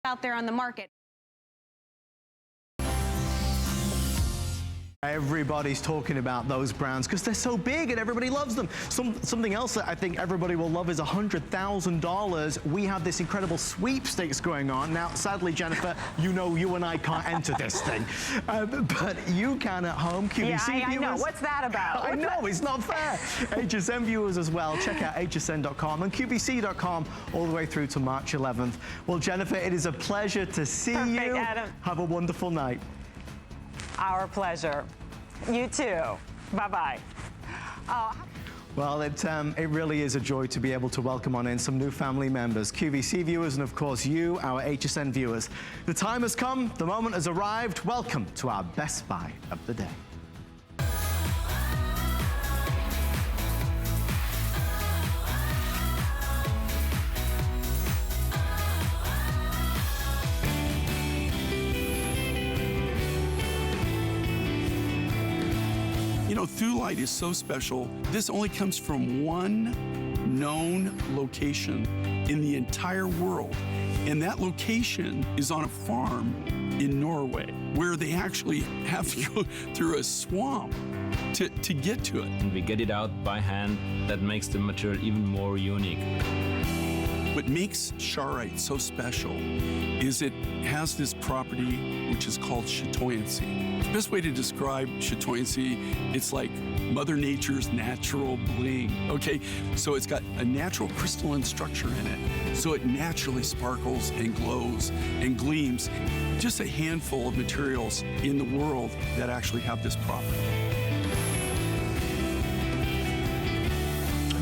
out there on the market. Everybody's talking about those brands because they're so big and everybody loves them. Something else that I think everybody will love is $100,000. We have this incredible sweepstakes going on. Now, sadly, Jennifer, you know you and I can't enter this thing. But you can at home. QVC yeah, I viewers. know. What's that about? I know, it's not fair. HSN viewers as well. Check out hsn.com and qvc.com all the way through to March 11th. Well, Jennifer, it is a pleasure to see you. Adam. Have a wonderful night. Our pleasure. You too. Bye-bye. Well, it really is a joy to be able to welcome on in some new family members, QVC viewers, and of course you, our HSN viewers. The time has come, the moment has arrived. Welcome to our Best Buy of the day. You know, Thulite is so special. This only comes from one known location in the entire world. And that location is on a farm in Norway, where they actually have to go through a swamp to get to it. And we get it out by hand. That makes the material even more unique. What makes Charoite so special is it has this property which is called chatoyancy. The best way to describe chatoyancy, it's like Mother Nature's natural bling, okay? So it's got a natural crystalline structure in it, so it naturally sparkles and glows and gleams. Just a handful of materials in the world that actually have this property.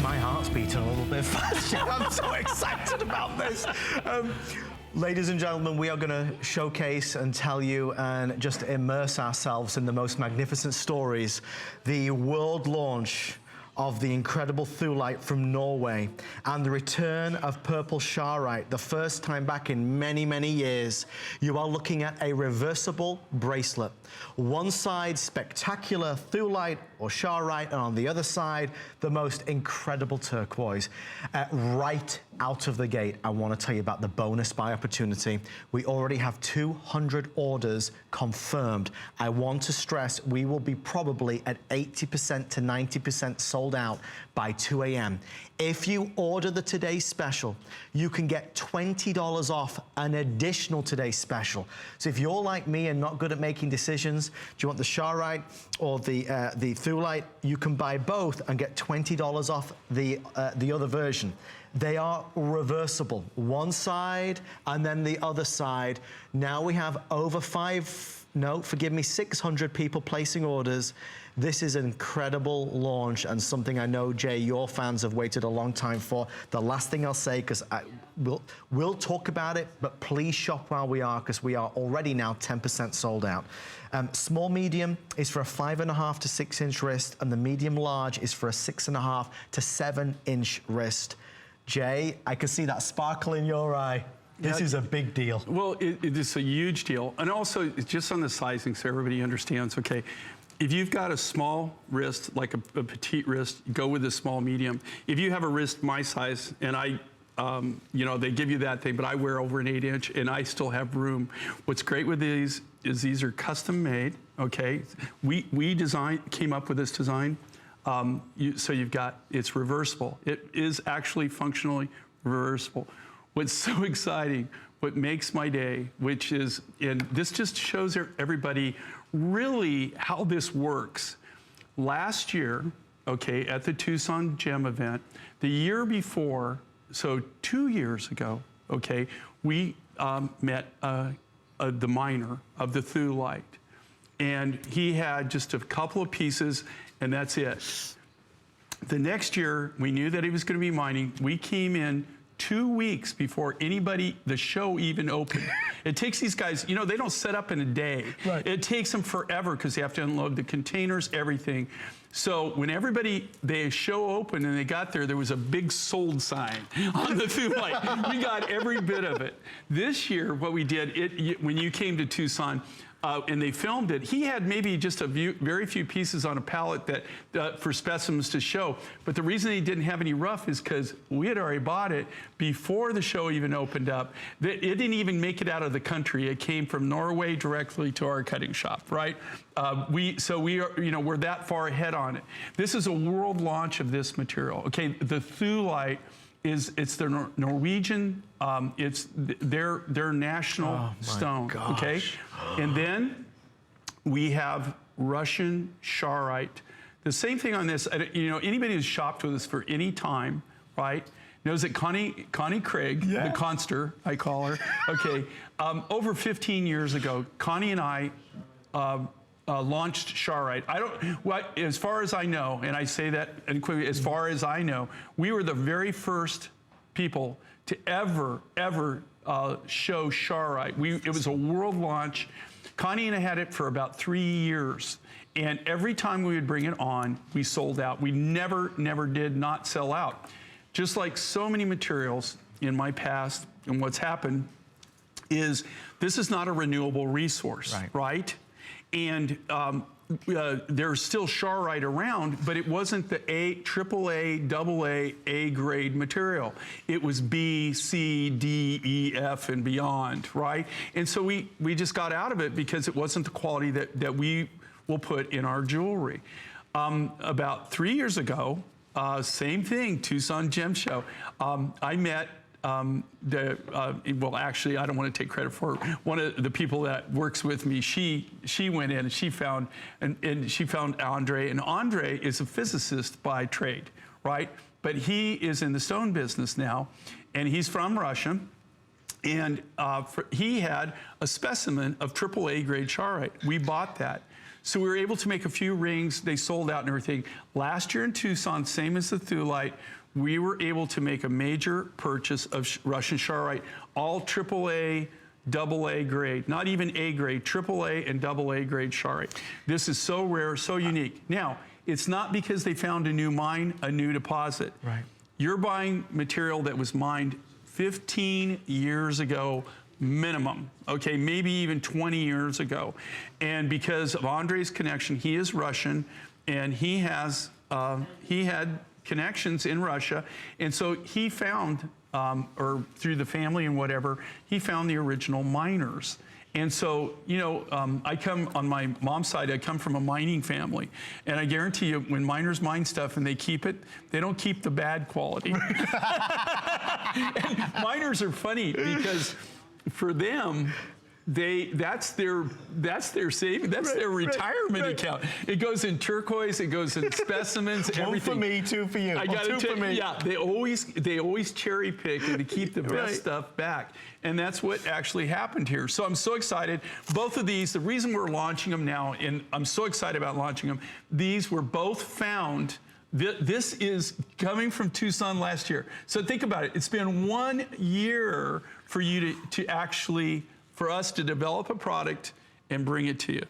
My heart's beating a little bit fast. I'm so excited about this. Ladies and gentlemen, we are going to showcase and tell you and just immerse ourselves in the most magnificent stories. The world launch of the incredible Thulite from Norway and the return of purple Charoite, the first time back in many, many years. You are looking at a reversible bracelet. One side, spectacular Thulite or Charoite, and on the other side, the most incredible turquoise. Right out of the gate, I want to tell you about the bonus buy opportunity. We already have 200 orders confirmed. I want to stress we will be probably at 80% to 90% sold out by 2 a.m. If you order the Today Special, you can get $20 off an additional Today Special. So if you're like me and not good at making decisions, do you want the Charoite or the Thulite, you can buy both and get $20 off the other version. They are reversible, one side and then the other side. Now we have over 600 people placing orders. This is an incredible launch and something I know, Jay, your fans have waited a long time for. The last thing I'll say, because we'll talk about it, but please shop while we are, because we are already now 10% sold out. Small medium is for a 5.5 to 6 inch wrist, and the medium large is for a 6.5 to 7 inch wrist. Jay, I can see that sparkle in your eye. This is a big deal. Well, it is a huge deal. And also, just on the sizing, so everybody understands, okay, if you've got a small wrist, like a petite wrist, go with a small medium. If you have a wrist my size, and you know, they give you that thing, but I wear over an 8 inch and I still have room. What's great with these is these are custom made, okay? We came up with this design. So you've got, it's reversible. It is actually functionally reversible. What's so exciting, what makes my day, which is, and this just shows everybody really how this works. Last year, okay, at the Tucson Gem event, the year before, so 2 years ago, okay, we met the miner of the Thulite. And he had just a couple of pieces, and that's it. The next year, we knew that he was going to be mining. We came in 2 weeks before the show even opened. It takes these guys, you know, they don't set up in a day. Right. It takes them forever because they have to unload the containers, everything. So when the show opened and they got there was a big sold sign on the Thulite. We got every bit of it. This year, what we did, when you came to Tucson, and they filmed it, he had maybe just very few pieces on a pallet for specimens to show. But the reason he didn't have any rough is because we had already bought it before the show even opened up. It didn't even make it out of the country. It came from Norway directly to our cutting shop, right? So we are, we're that far ahead on it. This is a world launch of this material. Okay, the Thulite it's their Norwegian, it's their national stone, gosh. okay? And then we have Russian Charoite. The same thing on this, anybody who's shopped with us for any time, right, knows that Connie Craig, the Conster, I call her, okay, over 15 years ago, Connie and I launched Charoite. As far as I know, and I say that unequivocally, as far as I know, we were the very first people to ever show Charoite. It was a world launch. Connie and I had it for about 3 years. And every time we would bring it on, we sold out. We never did not sell out. Just like so many materials in my past, and what's happened is this is not a renewable resource, right? And there's still Charoite around, but it wasn't the AAA, AA, A grade material. It was B, C, D, E, F, and beyond, right? And so we just got out of it because it wasn't the quality that we will put in our jewelry. About 3 years ago, same thing, Tucson Gem Show. I met well, actually, I don't want to take credit for it. One of the people that works with me, she went in and she found Andre, and Andre is a physicist by trade, right? But he is in the stone business now, and he's from Russia, and he had a specimen of AAA grade Charoite. We bought that. So we were able to make a few rings. They sold out and everything. Last year in Tucson, same as the Thulite, we were able to make a major purchase of Russian Charoite, all AAA, AA grade, not even A grade, AAA and AA grade Charoite. This is so rare, so unique. Now, it's not because they found a new mine, a new deposit. Right. You're buying material that was mined 15 years ago, minimum, okay, maybe even 20 years ago. And because of Andre's connection, he is Russian, and he had connections in Russia, and so he found, or through the family and whatever, he found the original miners. And so, I come on my mom's side, I come from a mining family, and I guarantee you, when miners mine stuff and they keep it, they don't keep the bad quality. And miners are funny because for them, that's their saving, that's their retirement account. It goes in turquoise, it goes in specimens, everything. One for me, two for you. I got two for me. Yeah, they always cherry pick and to keep the best stuff back. And that's what actually happened here. So I'm so excited. Both of these, the reason we're launching them now, and I'm so excited about launching them, these were both found. This is coming from Tucson last year. So think about it. It's been 1 year for you for us to develop a product and bring it to you.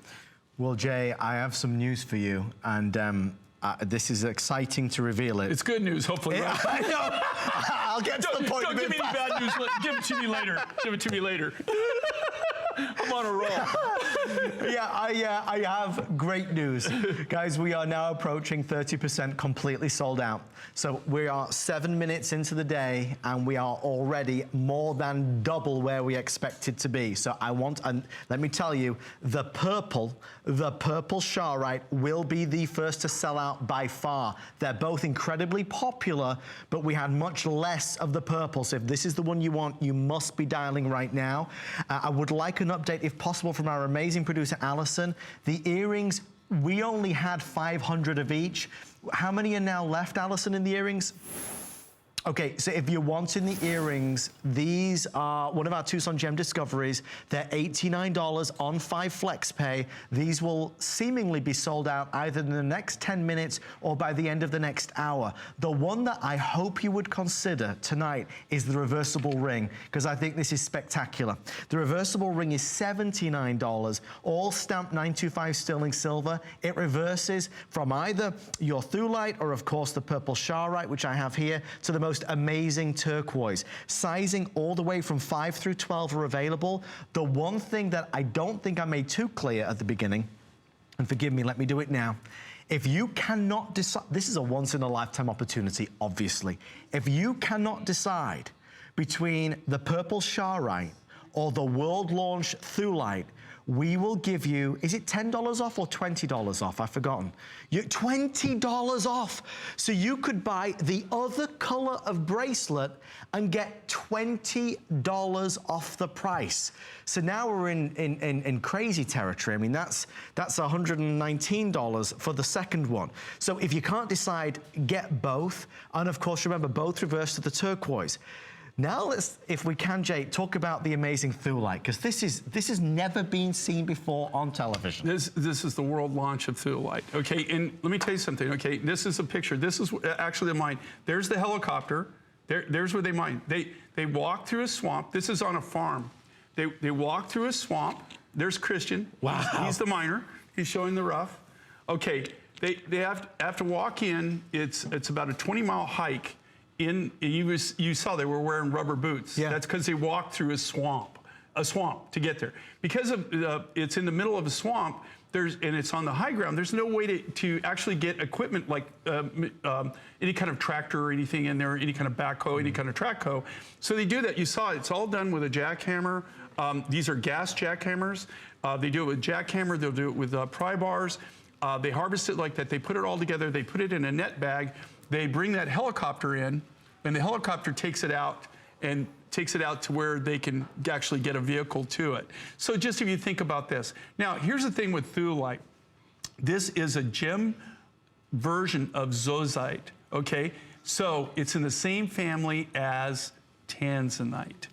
Well, Jay, I have some news for you, and this is exciting to reveal it. It's good news, hopefully. Right? I know. I'll get to the point. Don't give me any bad news. Give it to me later. Give it to me later. I'm on a roll. I have great news. Guys, we are now approaching 30% completely sold out. So we are 7 minutes into the day, and we are already more than double where we expected to be. So and let me tell you, the purple Charoite will be the first to sell out by far. They're both incredibly popular, but we had much less of the purple. So if this is the one you want, you must be dialing right now. I would like an update, if possible, from our amazing producer, Allison. The earrings, we only had 500 of each. How many are now left, Allison, in the earrings? Okay, so if you're wanting the earrings, these are one of our Tucson Gem Discoveries. They're $89 on 5 flex pay. These will seemingly be sold out either in the next 10 minutes or by the end of the next hour. The one that I hope you would consider tonight is the reversible ring, because I think this is spectacular. The reversible ring is $79, all stamped 925 sterling silver. It reverses from either your thulite or, of course, the purple charoite, which I have here, to the most amazing turquoise. Sizing all the way from 5 through 12 are available. The one thing that I don't think I made too clear at the beginning, and forgive me, let me do it now. If you cannot decide, this is a once-in-a-lifetime opportunity, obviously. If you cannot decide between the purple charoite or the world-launch thulite, we will give you, is it $10 off or $20 off? I've forgotten. $20 off. So you could buy the other color of bracelet and get $20 off the price. So now we're in crazy territory. I mean, that's $119 for the second one. So if you can't decide, get both. And of course, remember, both reverse to the turquoise. Now let's, if we can, Jay, talk about the amazing thulite, because this has never been seen before on television. This is the world launch of thulite. Okay, and let me tell you something. Okay, this is a picture. This is actually the mine. There's the helicopter. There's where they mine. They walk through a swamp. This is on a farm. They walk through a swamp. There's Christian. Wow. He's the miner. He's showing the rough. Okay, they have to walk in. It's about a 20-mile hike. You saw they were wearing rubber boots. Yeah. That's because they walked through a swamp to get there. Because of it's in the middle of a swamp, and it's on the high ground, there's no way to actually get equipment like any kind of tractor or anything in there, any kind of backhoe, any kind of track hoe. So they do that. You saw it's all done with a jackhammer. These are gas jackhammers. They do it with jackhammer. They'll do it with pry bars. They harvest it like that. They put it all together. They put it in a net bag. They bring that helicopter in, and the helicopter takes it out to where they can actually get a vehicle to it. So just if you think about this. Now, here's the thing with thulite. This is a gem version of zozite, okay? So it's in the same family as tanzanite.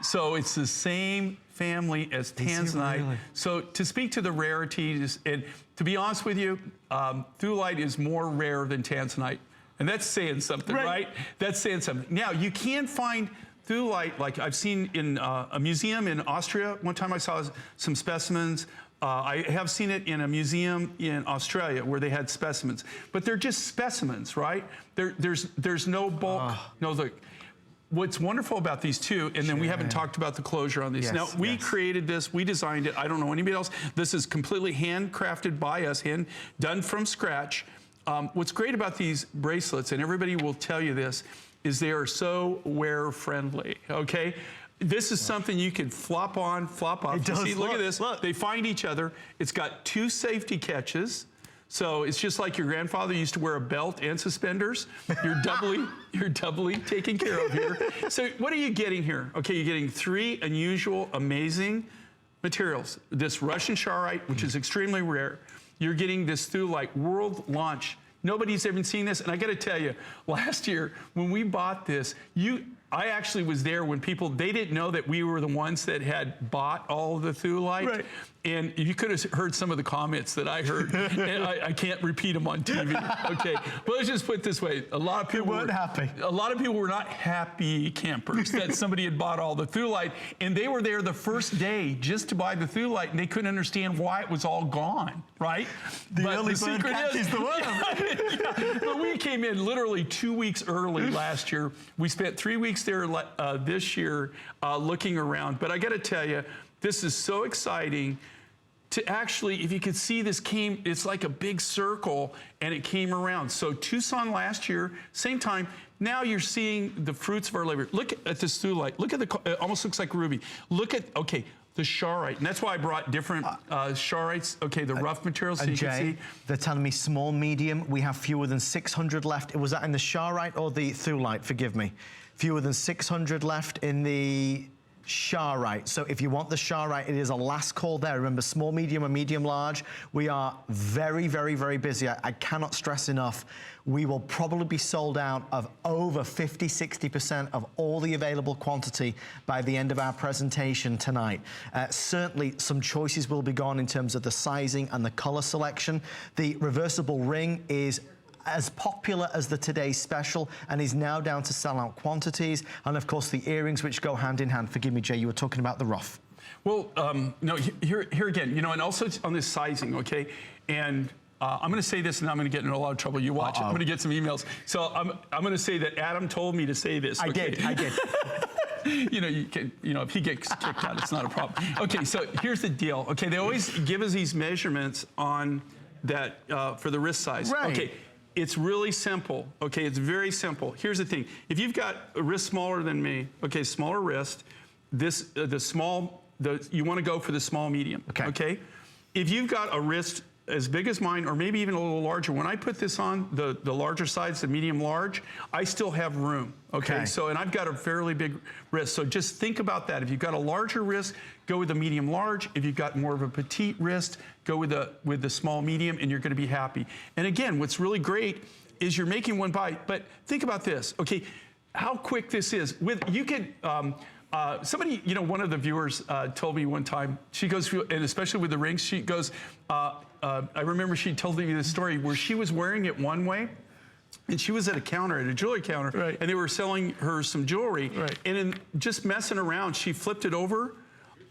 So it's the same family as tanzanite. Really? So to speak to the rarities, and to be honest with you, thulite is more rare than tanzanite. And that's saying something, right? That's saying something. Now, you can find thulite, like I've seen in a museum in Austria. One time I saw some specimens. I have seen it in a museum in Australia where they had specimens. But they're just specimens, right? There's no bulk. No, look. What's wonderful about these two, and then we haven't talked about the closure on these. Yes, now, we created this, we designed it. I don't know anybody else. This is completely handcrafted by us, done from scratch. What's great about these bracelets, and everybody will tell you this, is they are so wear-friendly, okay? This is something you can flop on, flop off. See, look at this. Look. They find each other. It's got 2 safety catches. So it's just like your grandfather used to wear a belt and suspenders. You're doubly taken care of here. So what are you getting here? Okay, you're getting 3 unusual, amazing materials. This Russian charoite, which is extremely rare. You're getting this thulite world launch. Nobody's ever seen this. And I got to tell you, last year when we bought this, I actually was there when they didn't know that we were the ones that had bought all of the thulite. Right. And you could have heard some of the comments that I heard. And I can't repeat them on TV. Okay, but let's just put it this way. A lot of people weren't happy. A lot of people were not happy campers that somebody had bought all the thulite. And they were there the first day just to buy the thulite, and they couldn't understand why it was all gone, right? The early bird catches the worm. Yeah, but we came in literally 2 weeks early last year. We spent 3 weeks there this year looking around. But I got to tell you, this is so exciting to actually, if you could see this it's like a big circle and it came around. So Tucson last year, same time, now you're seeing the fruits of our labor. Look at this thulite. Look at it almost looks like ruby. Look at, okay, the charoite. And that's why I brought different charites. Okay, the rough materials so you Jay, can see. They're telling me small, medium. We have fewer than 600 left. Was that in the charoite or the thulite? Forgive me. Fewer than 600 left in the Charite. So if you want the Charite, it is a last call there. Remember, small, medium, and medium large. We are very, very, very busy. I cannot stress enough. We will probably be sold out of over 50, 60% of all the available quantity by the end of our presentation tonight. Certainly, some choices will be gone in terms of the sizing and the color selection. The reversible ring is as popular as the Today's Special and is now down to sell-out quantities. And of course, the earrings, which go hand in hand. Forgive me, Jay, you were talking about the ruff. Well, no, here again, you know, and also on this sizing, okay? And I'm going to say this, and I'm going to get in a lot of trouble. You watch it. I'm going to get some emails. So I'm going to say that Adam told me to say this. Okay? I did. You know, if he gets kicked out, it's not a problem. Okay, so here's the deal. Okay, they always give us these measurements on that for the wrist size. Right. Okay. It's really simple, okay? It's very simple. Here's the thing. If you've got a wrist smaller than me, okay, smaller wrist, this, you want to go for the small medium, okay? If you've got a wrist as big as mine, or maybe even a little larger, when I put this on, the larger size, the medium large, I still have room, okay? So, and I've got a fairly big wrist, so just think about that. If you've got a larger wrist, go with the medium large. If you've got more of a petite wrist, go with the small medium, and you're gonna be happy. And again, what's really great is you're making one buy, but think about this, okay? How quick this is. You could, somebody, you know, one of the viewers told me one time, she goes, and especially with the rings, she goes, I remember she told me this story where she was wearing it one way, and she was at a counter, at a jewelry counter, and they were selling her some jewelry, and in just messing around, she flipped it over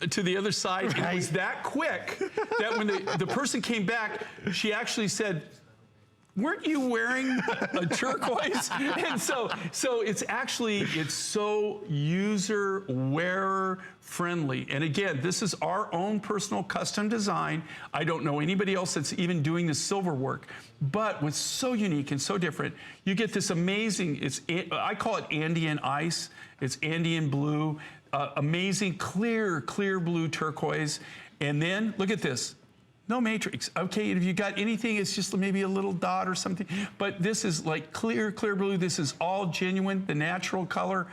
to the other side, and it was that quick that when the person came back, she actually said, weren't you wearing a turquoise? And so it's so user wearer friendly. And again, this is our own personal custom design. I don't know anybody else that's even doing the silver work. But what's so unique and so different, you get this amazing, I call it Andean ice. It's Andean blue, amazing clear blue turquoise. And then look at this. No matrix. Okay, if you got anything, it's just maybe a little dot or something. But this is like clear blue. This is all genuine, the natural color,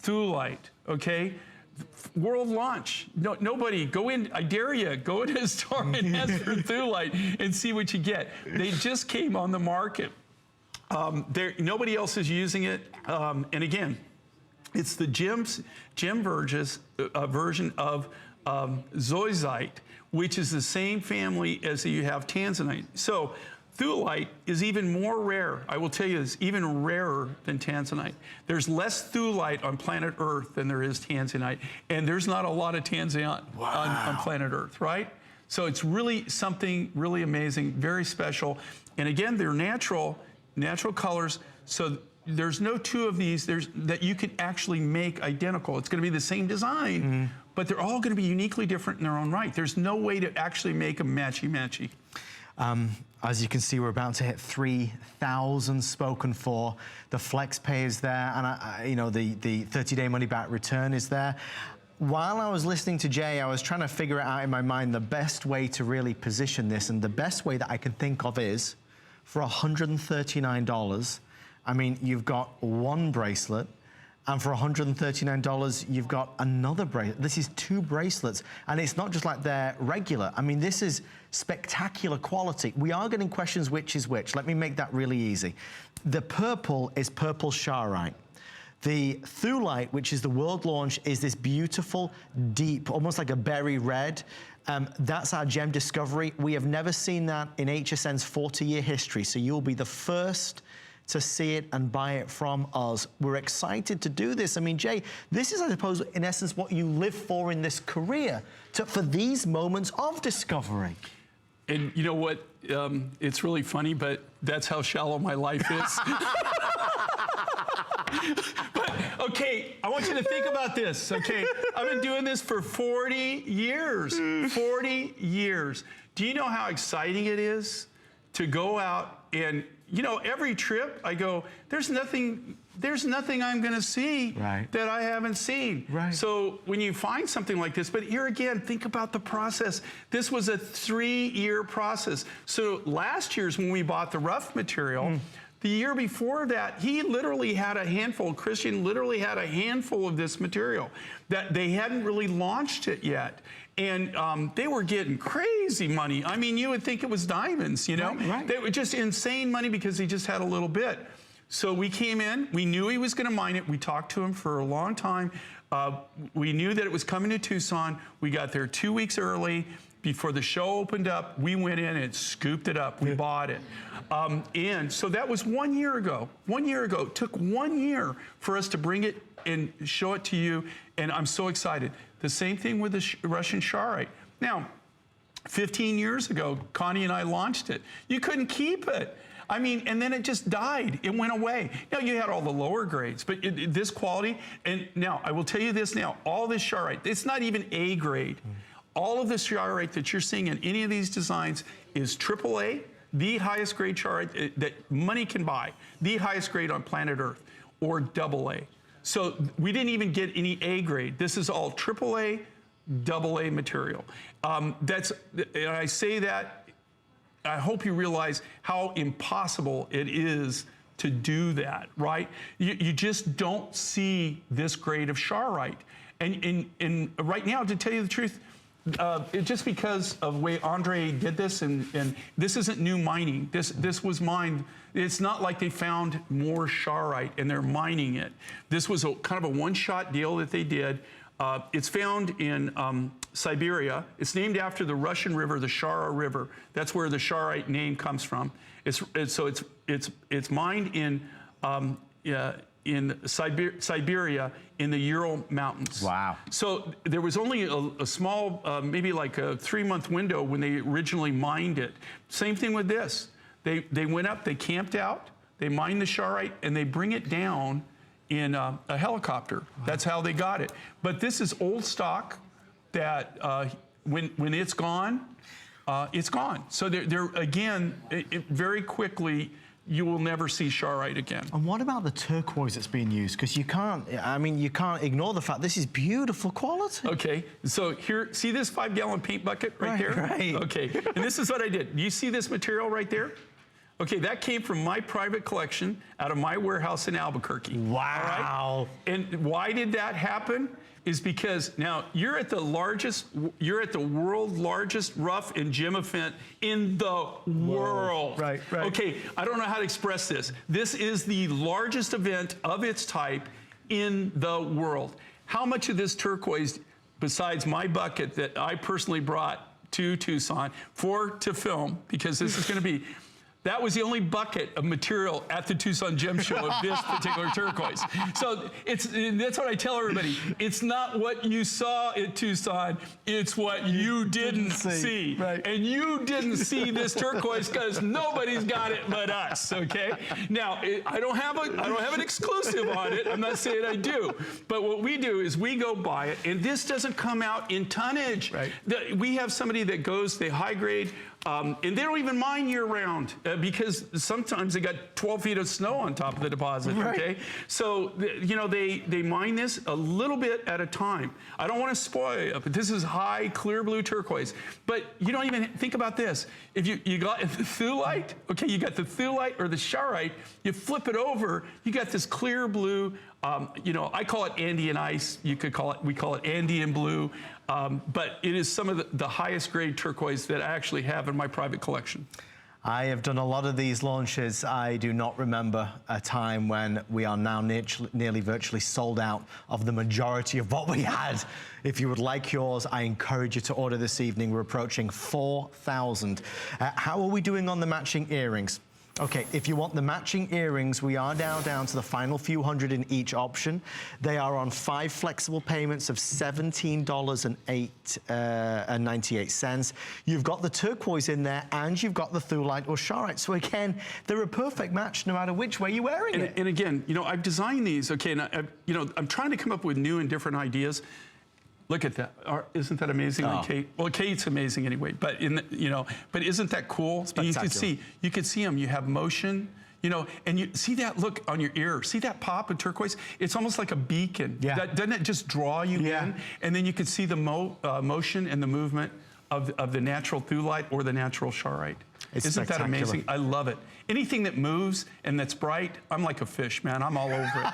Thulite, okay? World launch. No, nobody, go in, I dare you, go into a store and ask for Thulite and see what you get. They just came on the market. Nobody else is using it. And again, it's the Gem version of zoisite, which is the same family as you have tanzanite. So Thulite is even more rare. I will tell you, it's even rarer than tanzanite. There's less Thulite on planet Earth than there is tanzanite, and there's not a lot of tanzanite on planet Earth, right? So it's really something really amazing, very special. And again, they're natural colors, so there's no two of these that you can actually make identical. It's gonna be the same design, but they're all gonna be uniquely different in their own right. There's no way to actually make them matchy-matchy. As you can see, we're about to hit 3,000 spoken for. The flex pay is there, and you know, the 30-day money-back return is there. While I was listening to Jay, I was trying to figure out in my mind the best way to really position this, and the best way that I can think of is for $139. I mean, you've got one bracelet, and for $139, you've got another bracelet. This is two bracelets, and it's not just like they're regular. I mean, this is spectacular quality. We are getting questions which is which. Let me make that really easy. The purple is purple Charite. The Thulite, which is the world launch, is this beautiful, deep, almost like a berry red. That's our gem discovery. We have never seen that in HSN's 40-year history, so you'll be the first to see it and buy it from us. We're excited to do this. I mean, Jay, this is, I suppose, in essence, what you live for in this career, for these moments of discovery. And you know what? It's really funny, but that's how shallow my life is. But, okay, I want you to think about this, okay? I've been doing this for 40 years, 40 years. Do you know how exciting it is to go out and, you know, every trip I go, there's nothing I'm gonna see that I haven't seen. So when you find something like this, but here again, think about the process. This was a 3-year process. So last year's when we bought the rough material, The year before that, he literally had a handful, Christian literally had a handful of this material that they hadn't really launched it yet. And they were getting crazy money. I mean, you would think it was diamonds, you know? Right. They were just insane money because he just had a little bit. So we came in, we knew he was gonna mine it. We talked to him for a long time. We knew that it was coming to Tucson. We got there 2 weeks early. Before the show opened up, we went in and scooped it up. We bought it. And so that was 1 year ago. 1 year ago. It took 1 year for us to bring it and show it to you. And I'm so excited. The same thing with the Russian Charoite. Now, 15 years ago, Connie and I launched it. You couldn't keep it. I mean, and then it just died. It went away. Now, you had all the lower grades, but this quality, and now, I will tell you this now, all this Charoite, it's not even A grade. All of the Charoite that you're seeing in any of these designs is AAA, the highest grade Charoite that money can buy, the highest grade on planet Earth, or AA. So we didn't even get any A grade. This is all AAA, AA material. And I say that, I hope you realize how impossible it is to do that, right? You just don't see this grade of Charoite. And right now, to tell you the truth, just because of the way Andre did this, and this isn't new mining. This was mined. It's not like they found more Charoite and they're mining it. This was kind of a one-shot deal that they did. It's found in Siberia. It's named after the Russian river, the Shara River. That's where the Charoite name comes from. It's mined in Siberia in the Ural Mountains. Wow. So there was only a small, maybe like a 3-month window when they originally mined it. Same thing with this. They went up, they camped out, they mined the Charoite, and they bring it down in a helicopter. Wow. That's how they got it. But this is old stock that when it's gone, it's gone. So they're again, very quickly, you will never see Charoite again. And what about the turquoise that's being used? Because you can't ignore the fact this is beautiful quality. Okay, so here, see this 5-gallon paint bucket right there? Right. Okay, and this is what I did. Do you see this material right there? Okay, that came from my private collection out of my warehouse in Albuquerque. Wow. All right? And why did that happen? Is because now you're at the world's largest rough and gem event in the world. Right. Okay, I don't know how to express this. This is the largest event of its type in the world. How much of this turquoise, besides my bucket that I personally brought to Tucson to film, because this is going to be, that was the only bucket of material at the Tucson Gem Show of this particular turquoise. So that's what I tell everybody. It's not what you saw at Tucson, it's what you didn't see. Right. And you didn't see this turquoise because nobody's got it but us, okay? Now, I don't have an exclusive on it. I'm not saying I do. But what we do is we go buy it, and this doesn't come out in tonnage. Right. We have somebody that goes, they high grade, and they don't even mine year round because sometimes they got 12 feet of snow on top of the deposit, right. Okay? So, you know, they mine this a little bit at a time. I don't want to spoil it, but this is high, clear blue turquoise. But you don't even think about this. If you got the thulite, okay, you got the thulite or the Charoite, you flip it over, you got this clear blue, you know, I call it Andean ice. We call it Andean blue. But it is some of the highest grade turquoise that I actually have in my private collection. I have done a lot of these launches. I do not remember a time when we are now nearly virtually sold out of the majority of what we had. If you would like yours, I encourage you to order this evening. We're approaching 4,000. How are we doing on the matching earrings? Okay, if you want the matching earrings, we are now down to the final few hundred in each option. They are on 5 flexible payments of $17.98. You've got the turquoise in there, and you've got the thulite or Charoite. So again, they're a perfect match no matter which way you're wearing it. And again, you know, I've designed these, okay, and you know, I'm trying to come up with new and different ideas. Look at that! Isn't that amazing, Oh. Kate? Well, Kate's amazing anyway. But but isn't that cool? And you can see them. You have motion, you know, and you see that look on your ear. See that pop of turquoise? It's almost like a beacon. Yeah. Doesn't it just draw you in? And then you can see the motion and the movement of the natural thulite or the natural Charoite. It's Isn't that spectacular. amazing? I love it. Anything that moves and that's bright, I'm like a fish, man. I'm all over it.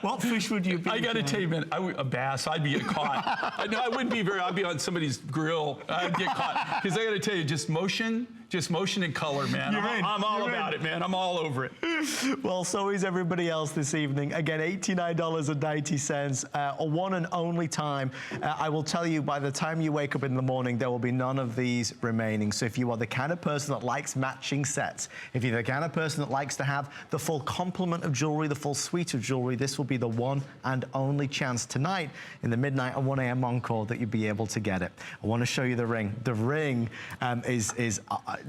What fish would you be? I got to tell you, man, a bass, I'd be caught. I wouldn't be I'd be on somebody's grill. I'd get caught. Because I got to tell you, just motion and color, man. I'm all about it, man. I'm all over it. Well, so is everybody else this evening. Again, $89.90, a one and only time. I will tell you, by the time you wake up in the morning, there will be none of these remaining. So if you are the kind of person that likes matching sets, if you're the kind of person that likes to have the full complement of jewelry, the full suite of jewelry, this will be the one and only chance tonight in the midnight and 1 a.m. encore that you'll be able to get it. I want to show you the ring. The ring is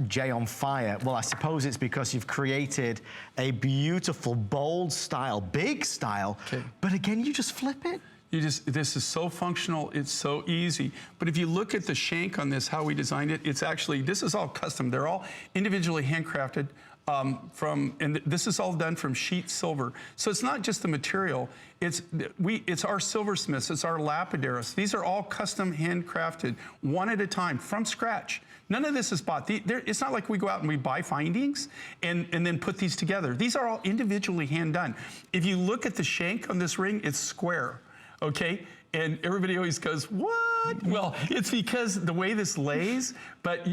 Jay on fire. Well, I suppose it's because you've created a beautiful, bold style, big style, but again, you just flip it. This is so functional, it's so easy. But if you look at the shank on this, how we designed it, it's actually, this is all custom. They're all individually handcrafted and this is all done from sheet silver. So it's not just the material, it's our silversmiths, it's our lapidaries. These are all custom handcrafted, one at a time, from scratch. None of this is bought. It's not like we go out and we buy findings and then put these together. These are all individually hand done. If you look at the shank on this ring, it's square, okay? And everybody always goes, what? Well, it's because the way this lays, but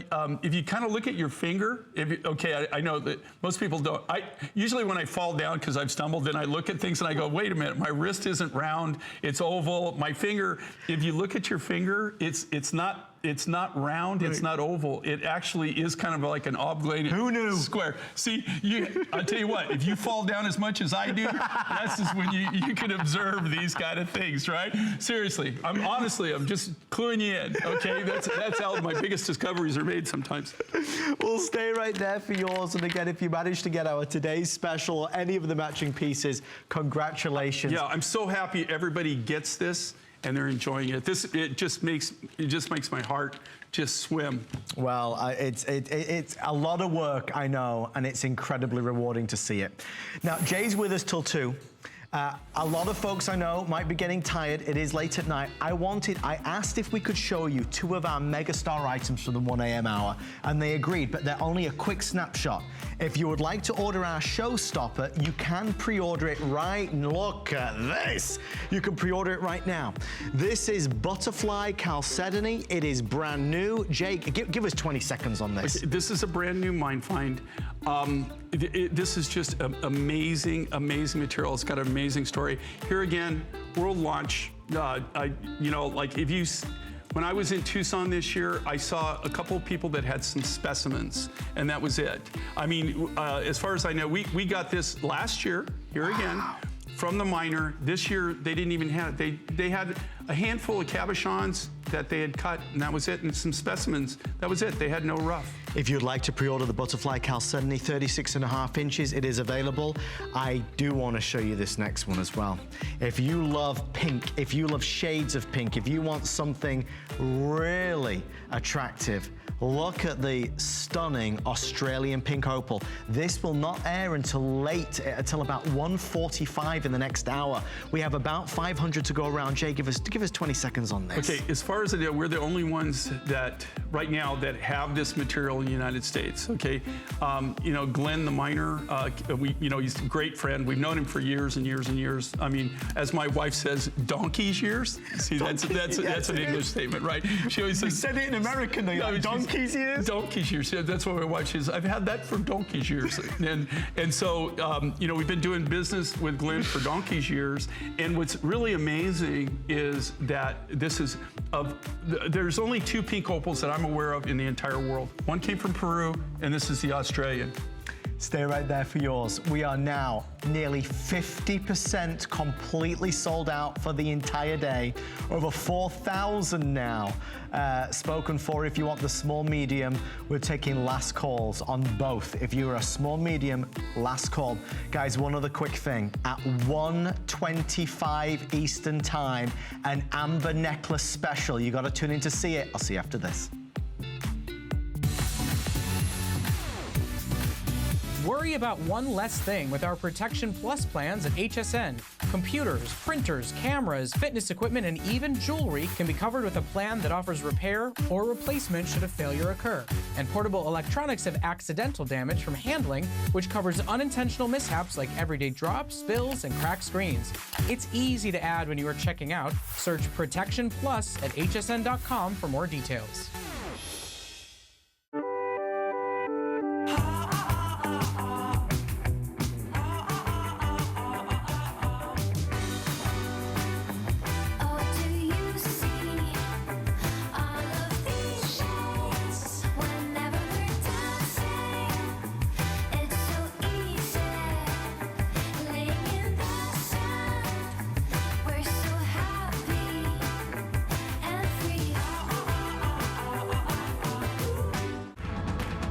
if you kind of look at your finger, I know that most people don't. Usually when I fall down because I've stumbled, then I look at things and I go, wait a minute, my wrist isn't round, it's oval. My finger, if you look at your finger, it's not round, it's not oval. It actually is kind of like an oblated square. See, I'll tell you what, if you fall down as much as I do, that's just when you can observe these kind of things, right? Seriously, I'm just cluing you in, okay? That's how my biggest discoveries are made sometimes. We'll stay right there for yours. And again, if you manage to get our today's special or any of the matching pieces, congratulations. Yeah, I'm so happy everybody gets this and they're enjoying it. It just makes my heart just swim. Well, it's a lot of work, I know, and it's incredibly rewarding to see it. Now, Jay's with us till 2. A lot of folks I know might be getting tired. It is late at night. I asked if we could show you 2 of our megastar items for the 1 a.m. hour, and they agreed, but they're only a quick snapshot. If you would like to order our showstopper, you can pre-order it right. Look at this. You can pre-order it right now. This is Butterfly Chalcedony. It is brand new. Jake, give us 20 seconds on this. Okay, this is a brand new mine find. This is just amazing, amazing material. It's got an amazing story. Here again, world launch. When I was in Tucson this year, I saw a couple of people that had some specimens, and that was it. I mean, as far as I know, we got this last year, here again, from the miner. This year, they didn't even have it. They had a handful of cabochons that they had cut, and that was it, and some specimens. That was it. They had no rough. If you'd like to pre-order the Butterfly Chalcedony, 36.5 inches, it is available. I do want to show you this next one as well. If you love pink, if you love shades of pink, if you want something really attractive, look at the stunning Australian pink opal. This will not air until about 1:45 in the next hour. We have about 500 to go around. Jay, give us 20 seconds on this. Okay, as far as I know, we're the only ones that right now that have this material in the United States. Okay, Glenn the miner, he's a great friend. We've known him for years and years and years. I mean, as my wife says, donkey's years. See, that's an English statement, right? She always says. You said it in American, though. No, donkey's years. Donkey's years. Yeah, that's what my wife says. I've had that for donkey's years, and so we've been doing business with Glenn for donkey's years. And what's really amazing is that there's only 2 pink opals that I'm aware of in the entire world. One came from Peru, and this is the Australian. Stay right there for yours. We are now nearly 50% completely sold out for the entire day. Over 4,000 now spoken for. If you want the small medium, we're taking last calls on both. If you're a small medium, last call. Guys, one other quick thing. At 1:25 Eastern time, an amber necklace special. You got to tune in to see it. I'll see you after this. Worry about one less thing with our Protection Plus plans at HSN. Computers, printers, cameras, fitness equipment, and even jewelry can be covered with a plan that offers repair or replacement should a failure occur. And portable electronics have accidental damage from handling, which covers unintentional mishaps like everyday drops, spills, and cracked screens. It's easy to add when you are checking out. Search Protection Plus at hsn.com for more details.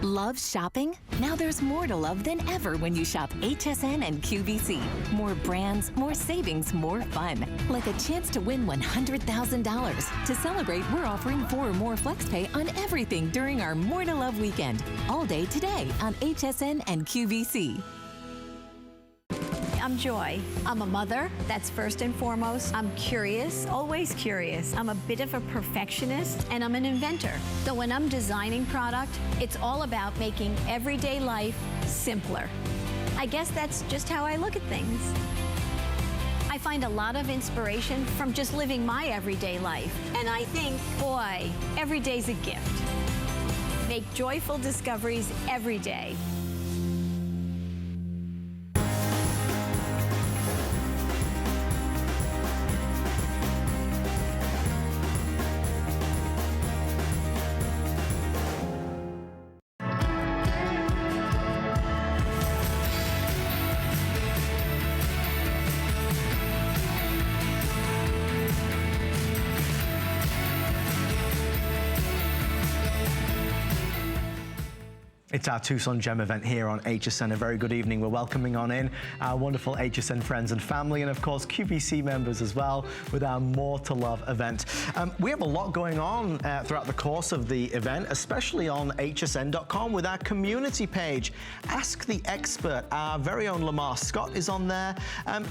Love shopping? Now there's more to love than ever when you shop HSN and QVC. More brands, more savings, more fun. Like a chance to win $100,000. To celebrate, we're offering 4 or more FlexPay on everything during our More to Love weekend. All day today on HSN and QVC. I'm Joy. I'm a mother, that's first and foremost. I'm curious, always curious. I'm a bit of a perfectionist, and I'm an inventor. So when I'm designing product, it's all about making everyday life simpler. I guess that's just how I look at things. I find a lot of inspiration from just living my everyday life. And I think, boy, every day's a gift. Make joyful discoveries every day. It's our Tucson Gem event here on HSN. A very good evening. We're welcoming on in our wonderful HSN friends and family, and of course QVC members as well, with our More to Love event. We have a lot going on throughout the course of the event, especially on hsn.com with our community page. Ask the Expert. Our very own Lamar Scott is on there.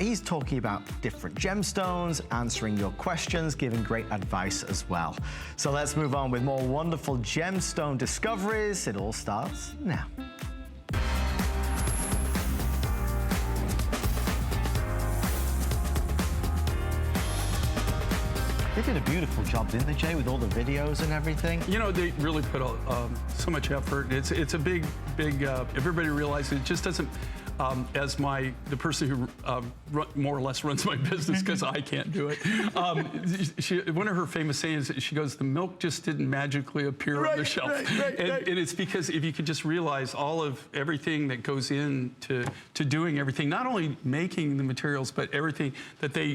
He's talking about different gemstones, answering your questions, giving great advice as well. So let's move on with more wonderful gemstone discoveries. It all starts now. They did a beautiful job, didn't they, Jay, with all the videos and everything? You know, they really put so much effort. It's a big, everybody realizes it just doesn't, as the person who more or less runs my business, because I can't do it. One of her famous sayings, she goes, the milk just didn't magically appear on the shelf. And it's because if you could just realize everything that goes into doing everything, not only making the materials, but everything that the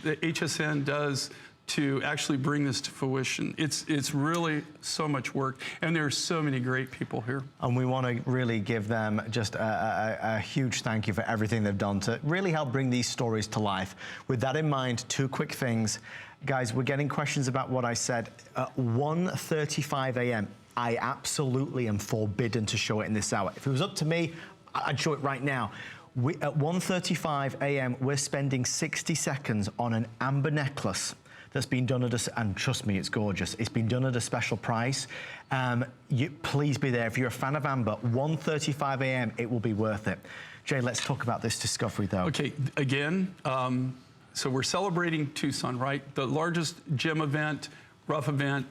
HSN does to actually bring this to fruition. It's really so much work, and there are so many great people here. And we want to really give them just a huge thank you for everything they've done to really help bring these stories to life. With that in mind, 2 quick things. Guys, we're getting questions about what I said. At 1:35 a.m., I absolutely am forbidden to show it in this hour. If it was up to me, I'd show it right now. At 1:35 a.m., we're spending 60 seconds on an amber necklace that's been done at and trust me, it's gorgeous. It's been done at a special price. Please be there. If you're a fan of amber, 1:35 a.m., it will be worth it. Jay, let's talk about this discovery, though. Okay, again, so we're celebrating Tucson, right? The largest gem event, rough event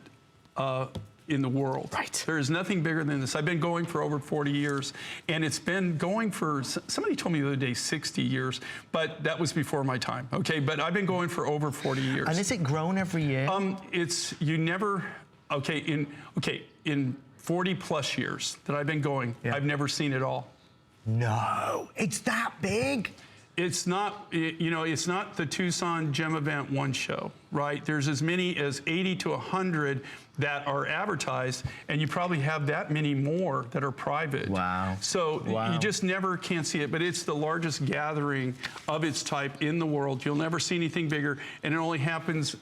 in the world. Right. There is nothing bigger than this. I've been going for over 40 years, and it's been going for, somebody told me the other day, 60 years, but that was before my time, okay? But I've been going for over 40 years. And is it grown every year? In 40 plus years that I've been going, yeah. I've never seen it all. No, it's that big? It's not, it's not the Tucson Gem Event one show, right? There's as many as 80 to 100 that are advertised, and you probably have that many more that are private. Wow. So you just never can see it, but it's the largest gathering of its type in the world. You'll never see anything bigger, and it only happens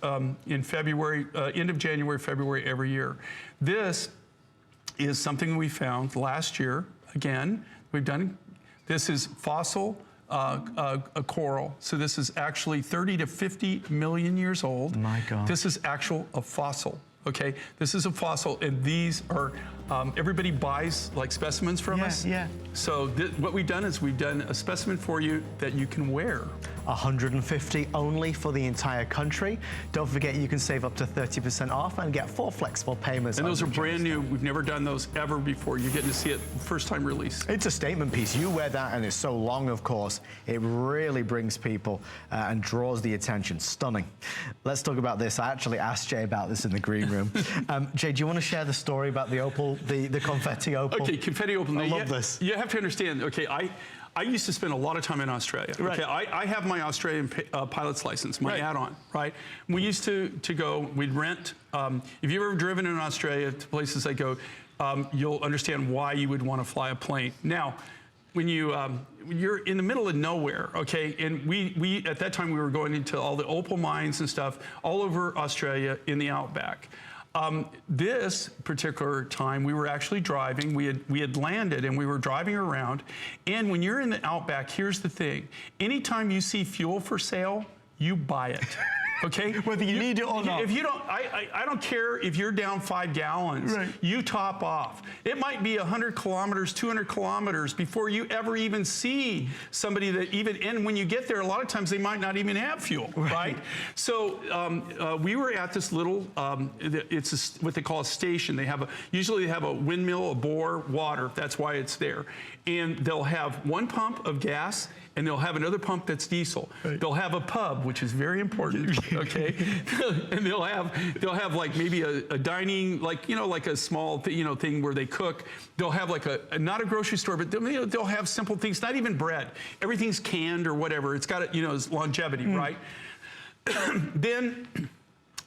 in February, end of January, February every year. This is something we found last year. Again, this is fossil a coral. So this is actually 30 to 50 million years old. My God. This is a fossil. Okay, this is a fossil, and these are, everybody buys like specimens from us. Yeah. So what we've done is we've done a specimen for you that you can wear. 150 only for the entire country. Don't forget you can save up to 30% off and get 4 flexible payments. And those are brand new. We've never done those ever before. You're getting to see it first time release. It's a statement piece. You wear that and it's so long, of course. It really brings people and draws the attention. Stunning. Let's talk about this. I actually asked Jay about this in the green room. Jay, do you want to share the story about the opal, the confetti opal? Okay, confetti opal. I love this. You have to understand, okay, I used to spend a lot of time in Australia. Right. Okay, I have my Australian pilot's license, my add-on, right? We used to go, we'd rent, if you've ever driven in Australia to places I go, you'll understand why you would want to fly a plane. Now, when you're in the middle of nowhere, okay, and we at that time we were going into all the opal mines and stuff all over Australia in the outback. This particular time, we were actually driving. We had landed and we were driving around. And when you're in the outback, here's the thing: anytime you see fuel for sale, you buy it. Okay? Whether you need it or not. If you don't, I don't care if you're down 5 gallons. Right. You top off. It might be 100 kilometers, 200 kilometers before you ever even see somebody that even. And when you get there, a lot of times they might not even have fuel, right? So we were at this little. It's what they call a station. They have usually they have a windmill, a bore, water. That's why it's there. And they'll have one pump of gas, and they'll have another pump that's diesel. Right. They'll have a pub, which is very important, okay? And they'll have like maybe a dining, like, you know, like a small thing where they cook. They'll have like not a grocery store, but they'll have simple things, not even bread. Everything's canned or whatever. It's got, its longevity, right? Then,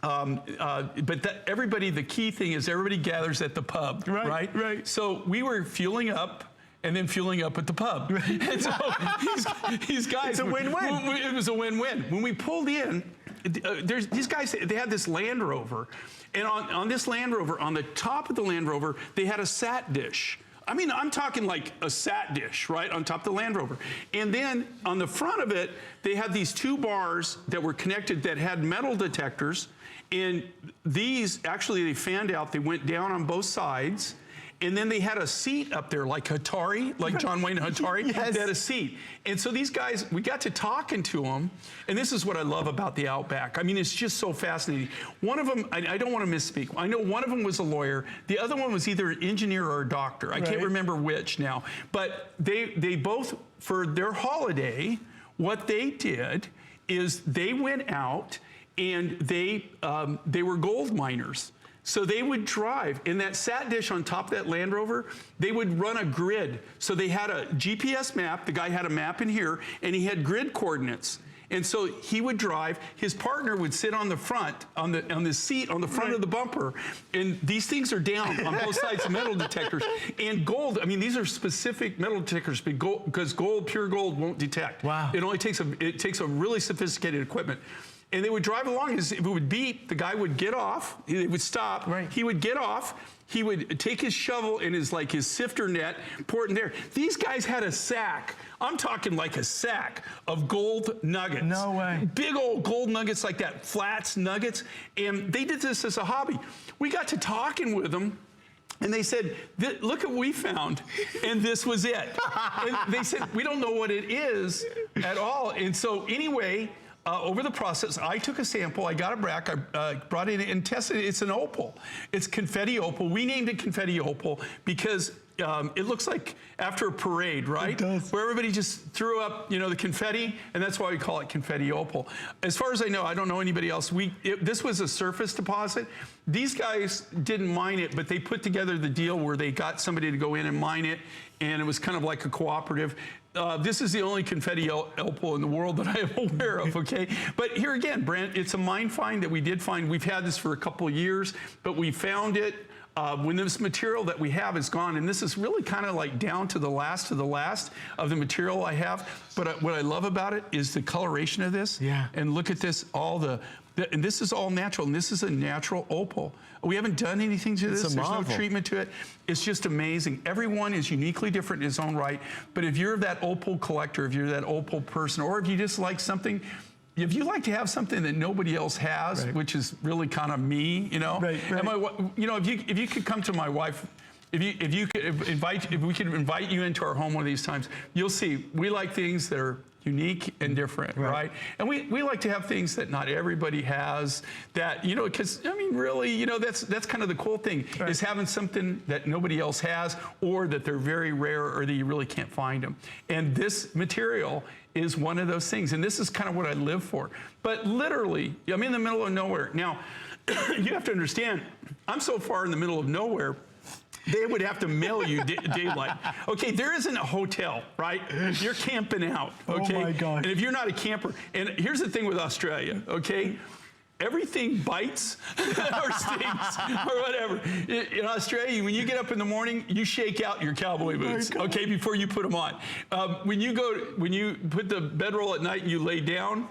but everybody, the key thing is everybody gathers at the pub, right? So we were fueling up, and then fueling up at the pub. And so these guys... It's a win-win. It was a win-win. When we pulled in, these guys, they had this Land Rover. And on this Land Rover, on the top of the Land Rover, they had a sat dish. I mean, I'm talking like a sat dish, right, on top of the Land Rover. And then on the front of it, they had these 2 bars that were connected that had metal detectors. And these, actually, they fanned out. They went down on both sides. And then they had a seat up there, like Atari, like John Wayne Atari. Yes. They had a seat. And so these guys, we got to talking to them. And this is what I love about the Outback. I mean, it's just so fascinating. One of them, I don't want to misspeak. I know one of them was a lawyer. The other one was either an engineer or a doctor. I can't remember which now. But they both, for their holiday, what they did is they went out and they were gold miners. So they would drive in that sat dish on top of that Land Rover. They would run a grid. So they had a GPS map. The guy had a map in here, and he had grid coordinates. And so he would drive. His partner would sit on the front, on the seat on the front of the bumper. And these things are down on both sides of metal detectors. And gold. I mean, these are specific metal detectors because gold, pure gold, won't detect. Wow. It only takes a really sophisticated equipment. And they would drive along. If it would beep, the guy would get off. It would stop. Right. He would get off. He would take his shovel and his sifter net, pour it in there. These guys had a sack. I'm talking like a sack of gold nuggets. No way. Big old gold nuggets like that, flats nuggets. And they did this as a hobby. We got to talking with them. And they said, look at what we found. And this was it. And they said, we don't know what it is at all. And so anyway, over the process, I took a sample, I got it back, I brought it in and tested it. It's an opal. It's confetti opal. We named it confetti opal because it looks like after a parade, right? It does. Where everybody just threw up, the confetti, and that's why we call it confetti opal. As far as I know, I don't know anybody else. This was a surface deposit. These guys didn't mine it, but they put together the deal where they got somebody to go in and mine it, and it was kind of like a cooperative. This is the only confetti opal in the world that I am aware of, okay? But here again, Brent, it's a mine find that we did find. We've had this for a couple of years, but we found it when this material that we have is gone. And this is really kind of like down to the last of the material I have. But what I love about it is the coloration of this. Yeah. And look at this, all the And this is all natural, and this is a natural opal. We haven't done anything to this. There's no treatment to it. It's just amazing. Everyone is uniquely different in his own right, but if you're that opal collector, if you're that opal person, or if you just like something, if you like to have something that nobody else has, which is really kind of me, you know, and if you could come to my wife, if we could invite you into our home one of these times, you'll see we like things that are unique and different, right? And we like to have things that not everybody has, that, you know, because, I mean, really, you know, that's kind of the cool thing, is having something that nobody else has, or that they're very rare, or that you really can't find them. And this material is one of those things. And this is kind of what I live for. But literally, I'm in the middle of nowhere. Now, you have to understand, I'm so far in the middle of nowhere, they would have to mail you daylight. Okay, there isn't a hotel, right? You're camping out, okay? Oh my gosh. And if you're not a camper, and here's the thing with Australia, okay? Everything bites or stings or whatever. In Australia, when you get up in the morning, you shake out your cowboy boots, okay, before you put them on. When you put the bedroll at night and you lay down,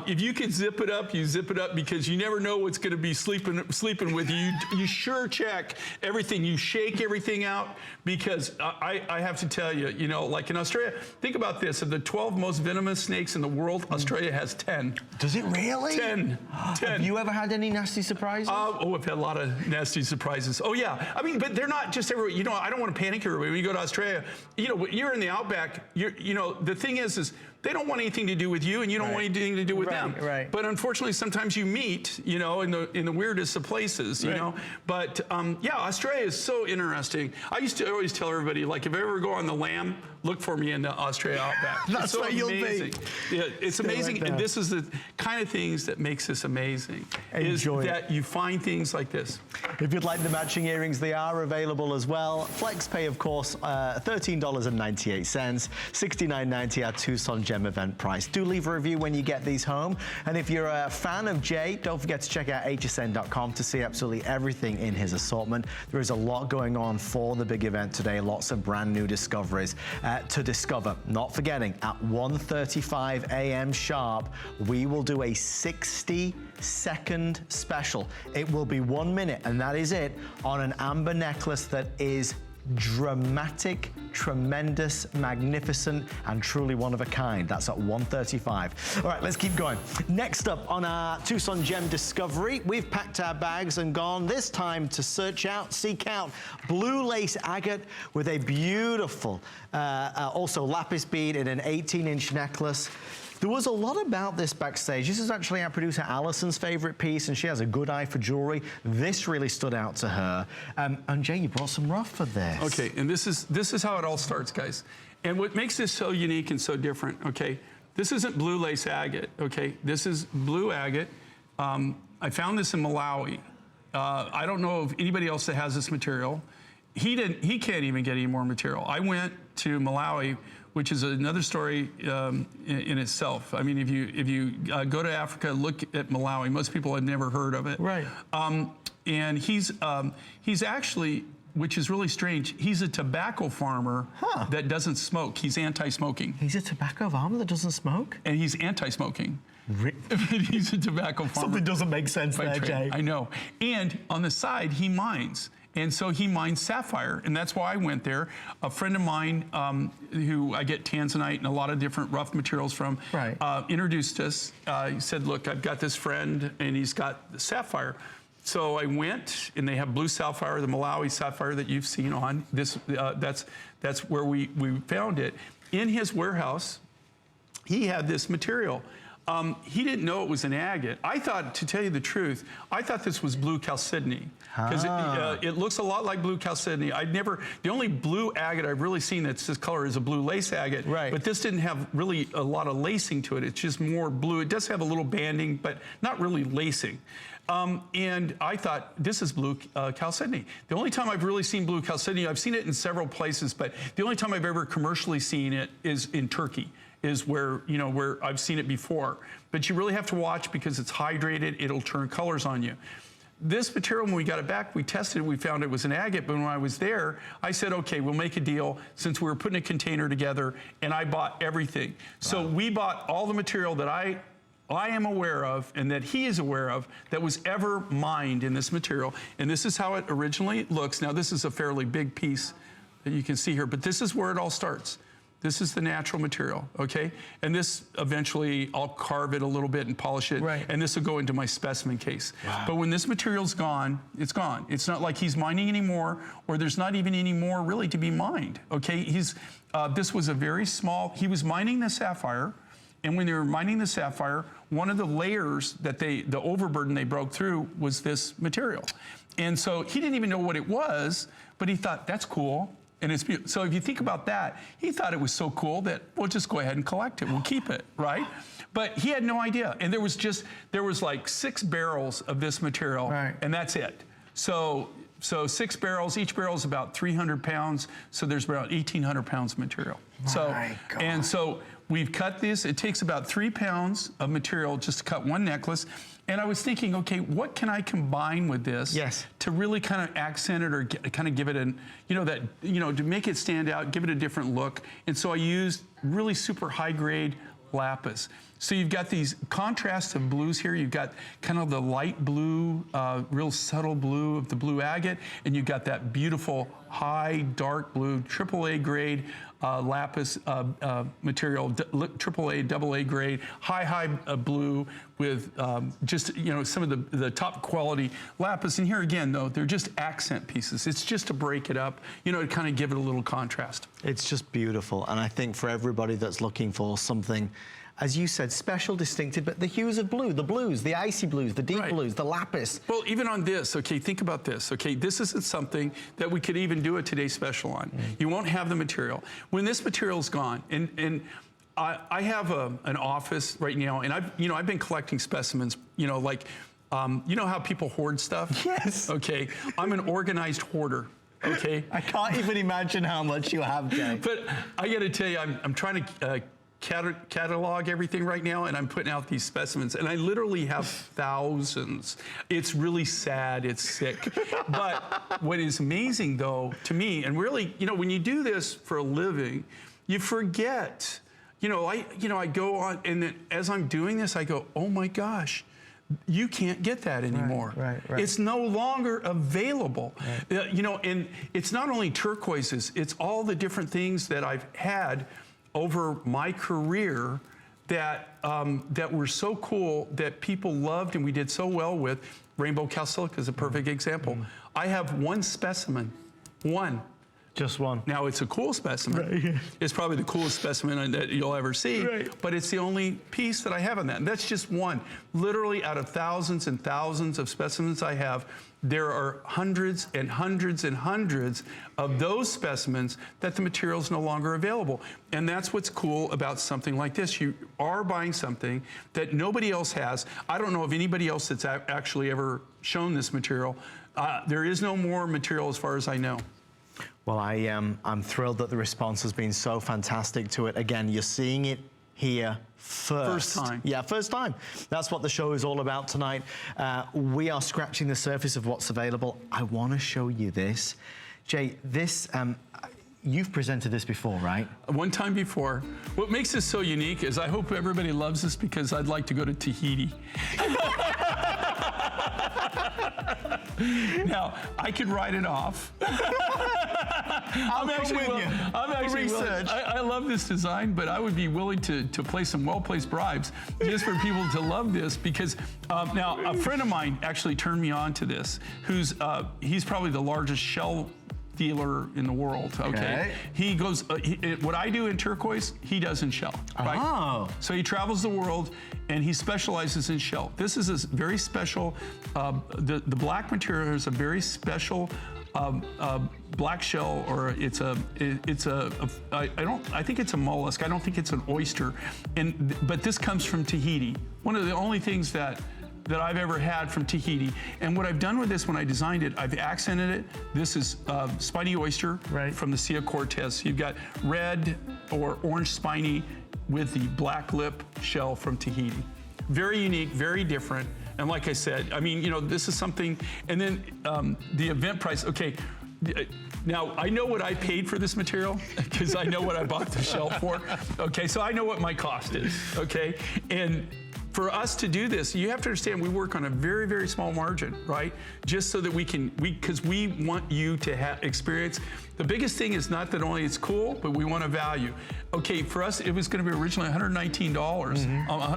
if you can zip it up, you zip it up, because you never know what's going to be sleeping with you. You sure check everything. You shake everything out, because I have to tell you, you know, like in Australia, think about this. Of the 12 most venomous snakes in the world, Australia has 10. Does it really? 10. Have you ever had any nasty surprises? Oh, I've had a lot of nasty surprises. Oh, yeah. I mean, but they're not just everywhere. You know, I don't want to panic everybody. When you go to Australia, you know, you're in the outback. You know, the thing is they don't want anything to do with you, and you don't want anything to do with them. Right. But unfortunately, sometimes you meet, you know, in the weirdest of places, you know. But yeah, Australia is so interesting. I used to always tell everybody, like, if I ever go on the lam, look for me in the Australia Outback. That's so where you'll be. Yeah, it's amazing, and this is the kind of things that makes this amazing. Enjoy is that you find things like this. If you'd like the matching earrings, they are available as well. Flex pay, of course, $13.98, $69.90 our Tucson Gem event price. Do leave a review when you get these home. And if you're a fan of Jay, don't forget to check out hsn.com to see absolutely everything in his assortment. There is a lot going on for the big event today. Lots of brand new discoveries to discover. Not forgetting, at 1:35 a.m. sharp, we will do a 60-second special. It will be 1 minute, and that is it, on an amber necklace that is dramatic, tremendous, magnificent, and truly one of a kind. That's at 1:35. All right, let's keep going. Next up on our Tucson Gem Discovery, we've packed our bags and gone, this time to seek out blue lace agate with a beautiful, also lapis bead in an 18-inch necklace. There was a lot about this backstage. This is actually our producer Allison's favorite piece, and she has a good eye for jewelry. This really stood out to her. And Jay, you brought some rough for this. Okay, and this is how it all starts, guys. And what makes this so unique and so different, okay, this isn't blue lace agate, okay? This is blue agate. I found this in Malawi. I don't know of anybody else that has this material. He can't even get any more material. I went to Malawi, which is another story in itself. I mean, if you go to Africa, look at Malawi. Most people have never heard of it. Right. And he's actually, which is really strange, he's a tobacco farmer that doesn't smoke. He's anti-smoking. He's a tobacco farmer that doesn't smoke? And he's anti-smoking. He's a tobacco farmer. Something doesn't make sense there, Jay. I know. And on the side, he mines. And so he mines sapphire, and that's why I went there. A friend of mine who I get tanzanite and a lot of different rough materials from introduced us. He said, look, I've got this friend, and he's got the sapphire. So I went, and they have blue sapphire, the Malawi sapphire that you've seen on. This, that's where we found it. In his warehouse, he had this material. He didn't know it was an agate. I thought, to tell you the truth, I thought this was blue chalcedony, because it looks a lot like blue chalcedony. The only blue agate I've really seen that's this color is a blue lace agate. Right. But this didn't have really a lot of lacing to it. It's just more blue. It does have a little banding, but not really lacing. And I thought, this is blue chalcedony. The only time I've really seen blue chalcedony, I've seen it in several places, but the only time I've ever commercially seen it is in Turkey. Is where I've seen it before. But you really have to watch, because it's hydrated, it'll turn colors on you. This material, when we got it back, we tested it, we found it was an agate, but when I was there, I said, okay, we'll make a deal, since we were putting a container together, and I bought everything. Wow. So we bought all the material that I I am aware of and that he is aware of that was ever mined in this material. And this is how it originally looks. Now, this is a fairly big piece that you can see here, but this is where it all starts. This is the natural material, okay? And this, eventually, I'll carve it a little bit and polish it, right. and this will go into my specimen case. Wow. But when this material's gone, it's gone. It's not like he's mining anymore, or there's not even any more really to be mined, okay? This was a very small, he was mining the sapphire, and when they were mining the sapphire, one of the layers that the overburden they broke through was this material. And so he didn't even know what it was, but he thought, that's cool. And it's beautiful. So if you think about that, he thought it was so cool that we'll just go ahead and collect it. We'll keep it, right? But he had no idea. And there was like 6 barrels of this material, right. And that's it. So 6 barrels, each barrel is about 300 pounds. So there's about 1,800 pounds of material. And so we've cut this. It takes about 3 pounds of material just to cut one necklace. And I was thinking, okay, what can I combine with this to really kind of accent it or kind of give it to make it stand out, give it a different look. And so I used really super high grade lapis. So you've got these contrasts of blues here. You've got kind of the light blue, real subtle blue of the blue agate, and you've got that beautiful high dark blue, AAA grade lapis material, AAA, AA grade, high blue with just some of the top quality lapis. And here again, though, they're just accent pieces. It's just to break it up, to kind of give it a little contrast. It's just beautiful, and I think for everybody that's looking for something, as you said, special, distinctive, but the hues of blue, the blues, the icy blues, the deep blues, the lapis. Well, even on this, okay, think about this, okay? This isn't something that we could even do a Today Special on. You won't have the material. When this material's gone, and I have an office right now, and I've been collecting specimens, you know how people hoard stuff? Yes. Okay, I'm an organized hoarder. Okay. I can't even imagine how much you have, Jay. But I got to tell you, I'm trying to catalog everything right now, and I'm putting out these specimens, and I literally have thousands. It's really sad, it's sick. But what is amazing, though, to me, and really, when you do this for a living, you forget. I go on, and then as I'm doing this, I go, oh my gosh, you can't get that anymore. Right. It's no longer available. Right. And it's not only turquoises, it's all the different things that I've had over my career that were so cool that people loved and we did so well with. Rainbow calsilica is a perfect example. I have one specimen, one. Just one. Now, it's a cool specimen. Right. It's probably the coolest specimen that you'll ever see, but it's the only piece that I have on that. And that's just one. Literally, out of thousands and thousands of specimens I have, there are hundreds and hundreds and hundreds of those specimens that the material is no longer available. And that's what's cool about something like this. You are buying something that nobody else has. I don't know of anybody else that's actually ever shown this material. There is no more material as far as I know. Well, I'm thrilled that the response has been so fantastic to it. Again, you're seeing it here first. First time. Yeah, first time. That's what the show is all about tonight. We are scratching the surface of what's available. I want to show you this. Jay, this, you've presented this before, right? One time before. What makes this so unique is I hope everybody loves this because I'd like to go to Tahiti. Now, I could write it off. I'm actually research. I love this design, but I would be willing to play some well-placed bribes just for people to love this because now a friend of mine actually turned me on to this. He's probably the largest shell dealer in the world. Okay. He goes. What I do in turquoise, he does in shell. Right? Oh. So he travels the world, and he specializes in shell. This is a very special. The black material is a very special black shell, or I think it's a mollusk. I don't think it's an oyster. But this comes from Tahiti. One of the only things that I've ever had from Tahiti. And what I've done with this when I designed it, I've accented it. This is spiny oyster from the Sea of Cortez. So you've got red or orange spiny with the black lip shell from Tahiti. Very unique, very different. And like I said, I mean, this is something, and then the event price, okay. Now, I know what I paid for this material because I know what I bought the shell for. Okay, so I know what my cost is, okay? And for us to do this, you have to understand we work on a very, very small margin, right? Just so that because we want you to experience. The biggest thing is not that only it's cool, but we want a value. Okay, for us, it was going to be originally $119,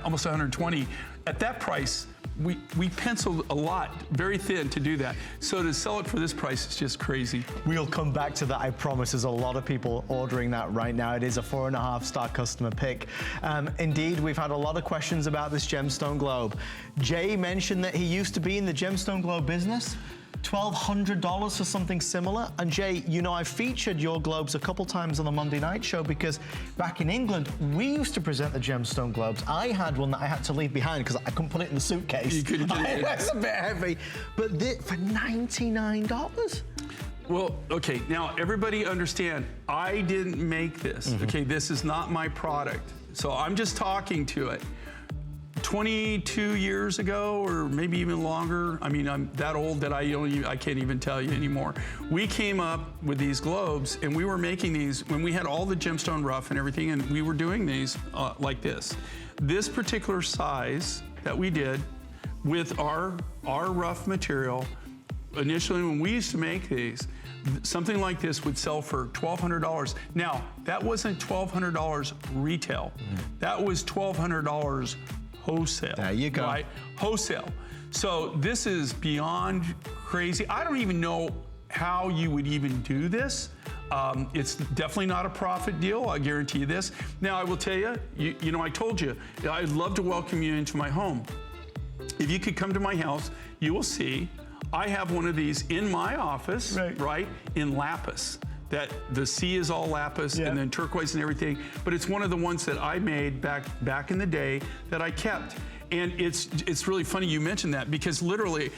almost $120. At that price, we penciled a lot, very thin to do that. So to sell it for this price is just crazy. We'll come back to that, I promise. There's a lot of people ordering that right now. It is a 4.5-star customer pick. Indeed, we've had a lot of questions about this gemstone globe. Jay mentioned that he used to be in the gemstone globe business. $1,200 for something similar. And Jay, you know, I've featured your globes a couple times on the Monday night show because back in England, we used to present the gemstone globes. I had one that I had to leave behind because I couldn't put it in the suitcase. You couldn't get it. It's a bit heavy. But for $99. Well, okay, now everybody understand, I didn't make this. Okay, this is not my product. So I'm just talking to it. 22 years ago, or maybe even longer. I mean, I'm that old that I can't even tell you anymore. We came up with these globes, and we were making these when we had all the gemstone rough and everything, and we were doing these like this. This particular size that we did with our rough material, initially when we used to make these, something like this would sell for $1,200. Now, that wasn't $1,200 retail. That was $1,200 wholesale. There you go. Right? Wholesale. So this is beyond crazy. I don't even know how you would even do this. It's definitely not a profit deal, I guarantee you this. Now, I will tell you, you know, I told you, I'd love to welcome you into my home. If you could come to my house, you will see I have one of these in my office, right, in lapis. That the sea is all lapis and then turquoise and everything, but it's one of the ones that I made back in the day that I kept. And it's really funny you mentioned that because literally,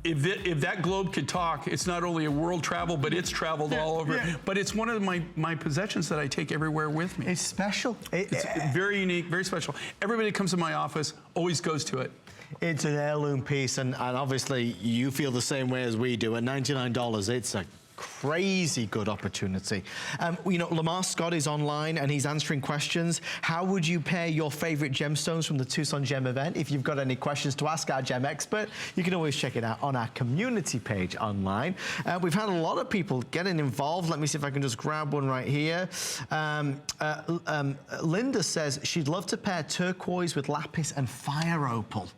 if that globe could talk, it's not only a world travel, but it's traveled all over. But it's one of my possessions that I take everywhere with me. It's special. It's very unique, very special. Everybody that comes to my office always goes to it. It's an heirloom piece, and obviously you feel the same way as we do. At $99, it's a crazy good opportunity. You know, Lamar Scott is online and he's answering questions. How would you pair your favorite gemstones from the Tucson Gem event? If you've got any questions to ask our gem expert, you can always check it out on our community page online. We've had a lot of people getting involved. Let me see if I can just grab one right here. Linda says she'd love to pair turquoise with lapis and fire opal.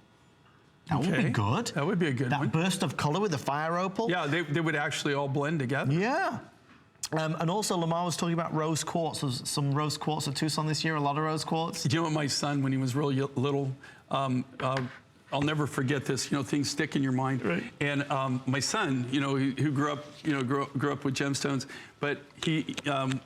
That would be good. That would be a good one. That burst of color with the fire opal. Yeah, they would actually all blend together. Yeah. And also, Lamar was talking about rose quartz. There's some rose quartz at Tucson this year, a lot of rose quartz. You know what, my son, when he was really little, I'll never forget this. You know, things stick in your mind. Right. And my son, you know, who grew up with gemstones, but he,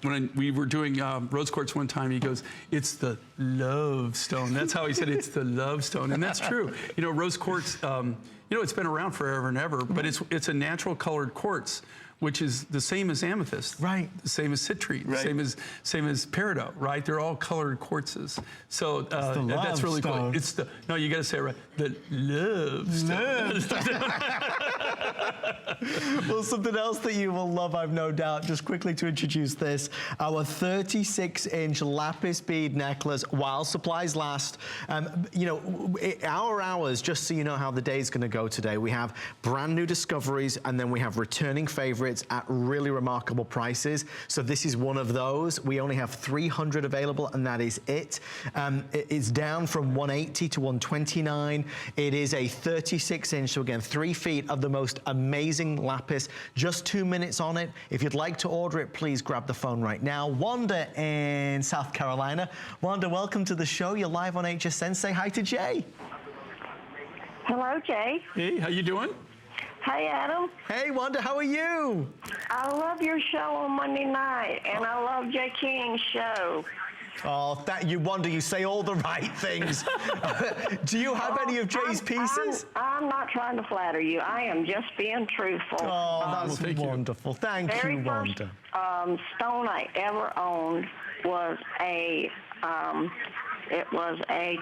when we were doing rose quartz one time, he goes, "It's the love stone." That's how he said it's the love stone, and that's true. You know, rose quartz. You know, it's been around forever and ever, but it's a natural colored quartz, which is the same as amethyst, right? The same as citrine, right. same as peridot, right? They're all colored quartzes. So that's really cool. It's the you got to say it right. The love stone. Well, something else that you will love, I've no doubt. Just quickly to introduce this, our 36-inch lapis bead necklace while supplies last. You know, our hours, just so you know how the day's going to go today, we have brand new discoveries and then we have returning favorites at really remarkable prices. So this is one of those. We only have 300 available and that is it. It's down from 180 to 129. It is a 36-inch, so again, 3 feet of the most amazing lapis. Just 2 minutes on it. If you'd like to order it, please grab the phone right now. Wanda in South Carolina. Wanda, welcome to the show. You're live on HSN. Say hi to Jay. Hello, Jay. Hey, how you doing? Hey, Adam. Hey, Wanda, how are you? I love your show on Monday night, and I love Jay King's show. Oh, you Wanda, you say all the right things. Do you have any of Jay's pieces? I'm not trying to flatter you. I am just being truthful. Oh, that's wonderful. Thank you, Wanda. Very first stone I ever owned was a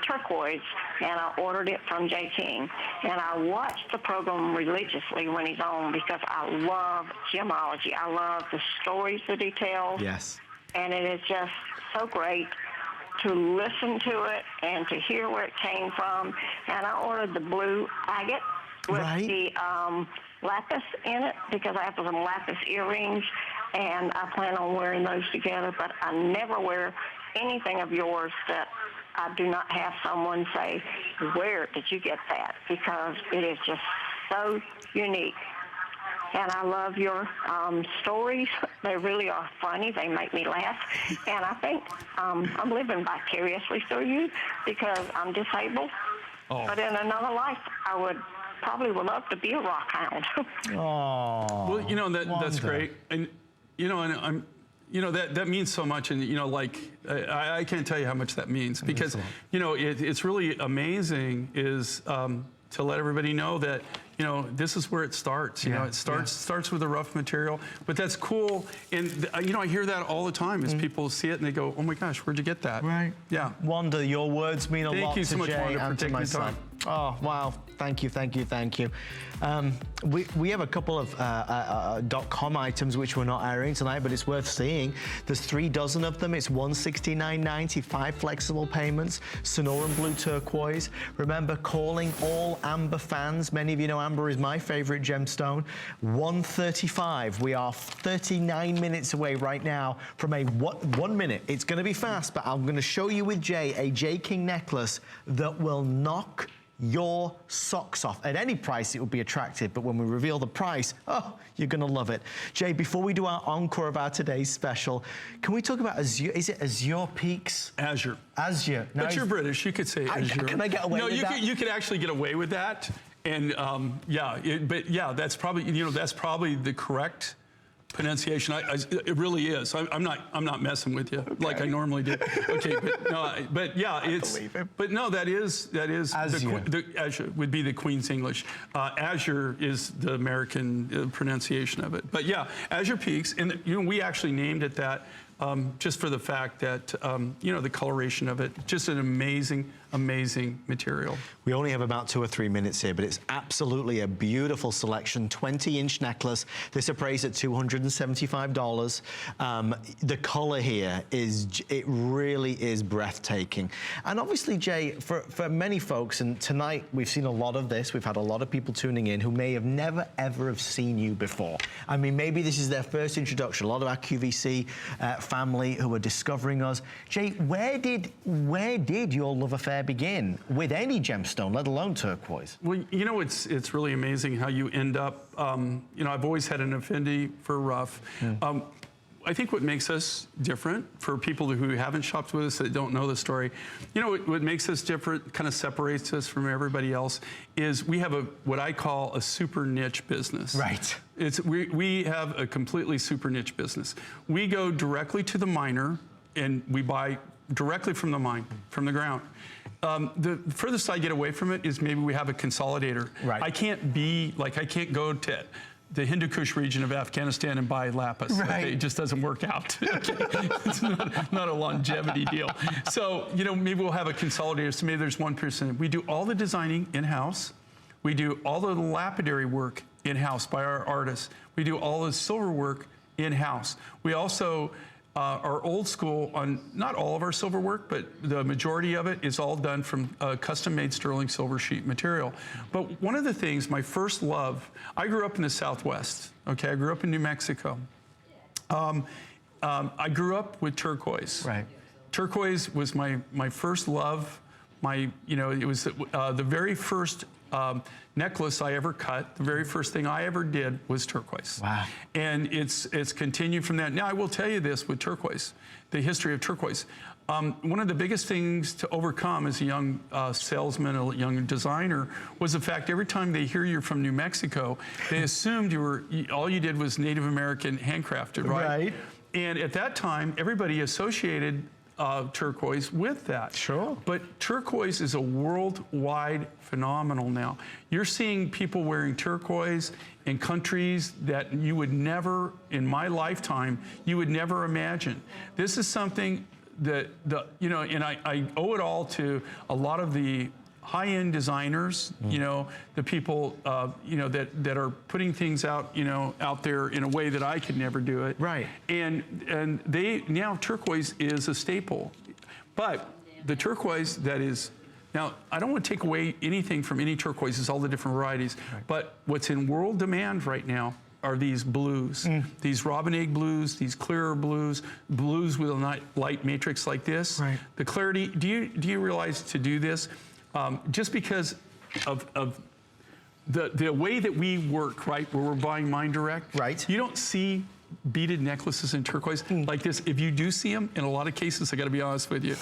turquoise, and I ordered it from Jay King. And I watched the program religiously when he's on because I love gemology. I love the stories that he tells. Yes. And it is just so great to listen to it and to hear where it came from. And I ordered the blue agate with the lapis in it because I have some lapis earrings, and I plan on wearing those together. But I never wear anything of yours that I do not have someone say, where did you get that? Because it is just so unique. And I love your stories. They really are funny. They make me laugh. And I think I'm living vicariously through you because I'm disabled. Oh. But in another life, I would probably love to be a rock hound. Oh. Well, you know, that's great. And, you know, that means so much. And, you know, like, I can't tell you how much that means because, you know, it's really amazing is to let everybody know that, you know, this is where it starts. You know, it starts with a rough material, but that's cool. And you know, I hear that all the time as people see it and they go, "Oh my gosh, where'd you get that?" Right. Yeah. Wanda, your words mean a lot Thank you so to much, Jay Wanda, for and to taking my the time. son. Oh, wow. Thank you, thank you, thank you. We have a couple of .com items which we're not airing tonight, but it's worth seeing. There's 3 dozen of them. It's $169.90, 5 flexible payments, Sonoran Blue Turquoise. Remember, calling all Amber fans. Many of you know Amber is my favorite gemstone. 135. We are 39 minutes away right now from a 1 minute. It's going to be fast, but I'm going to show you with Jay a J. King necklace that will knock your socks off. At any price, it would be attractive, but when we reveal the price, oh, you're gonna love it. Jay, before we do our encore of our today's special, can we talk about Azure? Is it Azure Peaks? Azure. Azure. But you're British, you could say Azure. Can I get away with that? No, you could actually get away with that. And but yeah, that's probably, you know, that's probably the correct pronunciation. It really is. I'm not messing with you like I normally do. Okay, but yeah, it's. But no, that is Azure. Azure would be the Queen's English. Azure is the American pronunciation of it. But yeah, Azure Peaks, and you know, we actually named it that just for the fact that you know, the coloration of it, just an amazing material. We only have about 2 or 3 minutes here, but it's absolutely a beautiful selection. 20-inch necklace. This appraised at $275. The color here it really is breathtaking. And obviously, Jay, for many folks, and tonight we've seen a lot of this. We've had a lot of people tuning in who may have never ever have seen you before. I mean, maybe this is their first introduction. A lot of our QVC family who are discovering us. Jay, where did your love affair begin with any gemstone, let alone turquoise? Well, you know, it's really amazing how you end up, you know, I've always had an affinity for rough. I think what makes us different for people who haven't shopped with us that don't know the story, you know, what makes us different, kind of separates us from everybody else, is we have what I call a super niche business. Right. We have a completely super niche business. We go directly to the miner and we buy directly from the mine, from the ground. The furthest I get away from it is maybe we have a consolidator. Right. I can't go to the Hindu Kush region of Afghanistan and buy lapis. Right. Okay? It just doesn't work out. It's not a longevity deal. So, you know, maybe we'll have a consolidator. So maybe there's one person. We do all the designing in-house. We do all the lapidary work in-house by our artists. We do all the silver work in-house. We also are old school on not all of our silver work, but the majority of it is all done from custom-made sterling silver sheet material. But one of the things, my first love, I grew up in the Southwest, okay? I grew up in New Mexico. I grew up with turquoise. Right. Turquoise was my first love. It was the very first necklace I ever cut. The very first thing I ever did was turquoise. Wow. And it's continued from that. Now, I will tell you this with turquoise, the history of turquoise. One of the biggest things to overcome as a young salesman, a young designer, was the fact every time they hear you're from New Mexico, they assumed all you did was Native American handcrafted, right? Right. And at that time, everybody associated turquoise with that. Sure. But turquoise is a worldwide phenomenon now. You're seeing people wearing turquoise in countries that you would never, in my lifetime, you would never imagine. This is something that, you know, and I owe it all to a lot of the high-end designers, you know, the people, you know, that are putting things out, you know, out there in a way that I could never do it. Right. And now turquoise is a staple. But the turquoise that is, now I don't want to take away anything from any turquoises, all the different varieties, but what's in world demand right now are these blues, these robin egg blues, these clearer blues, blues with a light matrix like this. Right. The clarity, do you realize to do this, just because of the way that we work, right, where we're buying Mind Direct, right. You don't see beaded necklaces in turquoise like this. If you do see them, in a lot of cases, I got to be honest with you,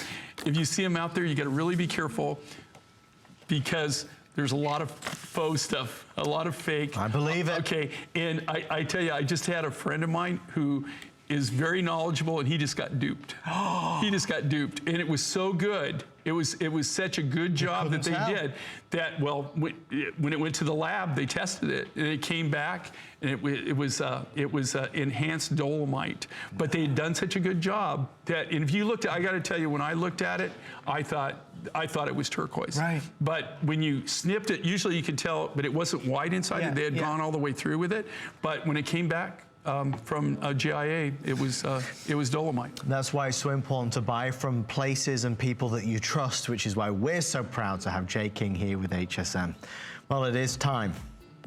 if you see them out there, you got to really be careful, because there's a lot of faux stuff, a lot of fake. I believe it. Okay, and I tell you, I just had a friend of mine who is very knowledgeable, and he just got duped. He just got duped, and it was so good. It was such a good job that they did that, well, when it went to the lab, they tested it, and it came back, and it was enhanced dolomite. But they had done such a good job that, and if you looked at, I got to tell you, when I looked at it, I thought it was turquoise. Right. But when you snipped it, usually you could tell, but it wasn't white inside. Yeah, they had gone all the way through with it. But when it came back from GIA, it was dolomite. That's why it's so important to buy from places and people that you trust, which is why we're so proud to have Jay King here with HSN. Well, it is time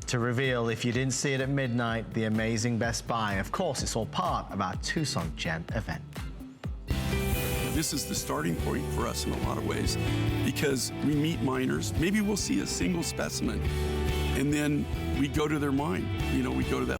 to reveal, if you didn't see it at midnight, the amazing Best Buy. Of course, it's all part of our Tucson Gem event. This is the starting point for us in a lot of ways, because we meet miners. Maybe we'll see a single specimen, and then we go to their mine. You know, we go to that